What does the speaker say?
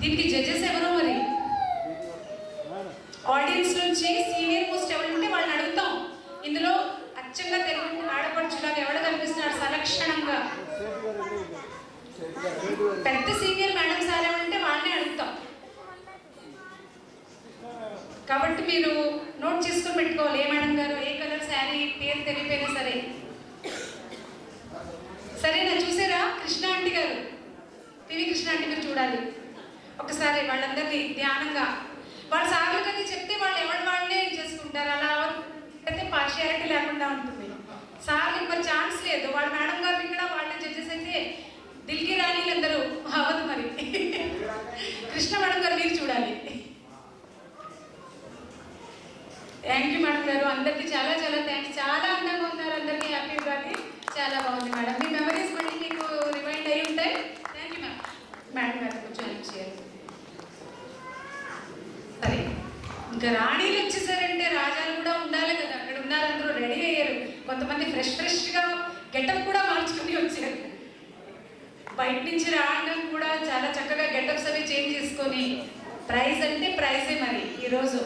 దీనికి జడ్జెస్ ఎవరో మరి ఆడియన్స్ నుంచి సీనియర్ మోస్ట్ ఎవరు ఉంటే వాళ్ళని అడుగుతాం. ఇందులో అచ్చంగా తెలుగు ఆడపడుచులాగా ఎవరు కనిపిస్తున్నారు సలక్షణంగా? పెద్ద సీనియర్ మేడం సార్ ఏమంటే వాళ్ళనే అడుగుతాం. కాబట్టి మీరు నోట్ చేసుకుని పెట్టుకోవాలి. ఏ మేడం గారు, ఏ కలర్ శారీ, పేరు తెలియపోయినా సరే. సరేనా? చూసారా కృష్ణ ఆంటీ గారు, పివి కృష్ణ ఆంటీ గారు చూడాలి ఒకసారి వాళ్ళందరినీ ధ్యానంగా. వాళ్ళ సార్లు కదా చెప్తే వాళ్ళు ఎవరి వాళ్ళనే చేసుకుంటారు. అలా అయితే పార్షియాలిటీ లేకుండా ఉంటుంది. సార్లు ఇప్పుడు ఛాన్స్ లేదు. వాళ్ళ మేడం గారు ఇక్కడ వాళ్ళ జడ్జెస్ అయితే దిల్కి రాణీలు అందరూ అవ్వదు. మరి కృష్ణ మేడం గారు మీరు చూడాలి. థ్యాంక్ యూ మేడం గారు, అందరికీ చాలా చాలా థ్యాంక్స్. చాలా అందంగా ఉన్నారు, అందరికీ హ్యాపీ ఉగాది. చాలా బాగుంది మేడం. మీ మెమరీస్ మళ్ళీ మీకు రిమైండ్ అయ్యి ఉంటాయి. Thank you ma'am. మేడం గారు కొంచెం హెల్ప్ చేయాలి. సరే, ఇంకా రాణీలు వచ్చేసారంటే రాజాలు కూడా ఉండాలి కదా. అక్కడ ఉన్నారు, అందరూ రెడీ అయ్యారు. కొంతమంది ఫ్రెష్గా గెటప్ కూడా మార్చుకుని వచ్చారు. బయట నుంచి రావడం కూడా చాలా చక్కగా గెటప్స్ అవి చేంజ్ చేసుకొని. ప్రైజ్ అంటే ప్రైజే మరి ఈరోజు.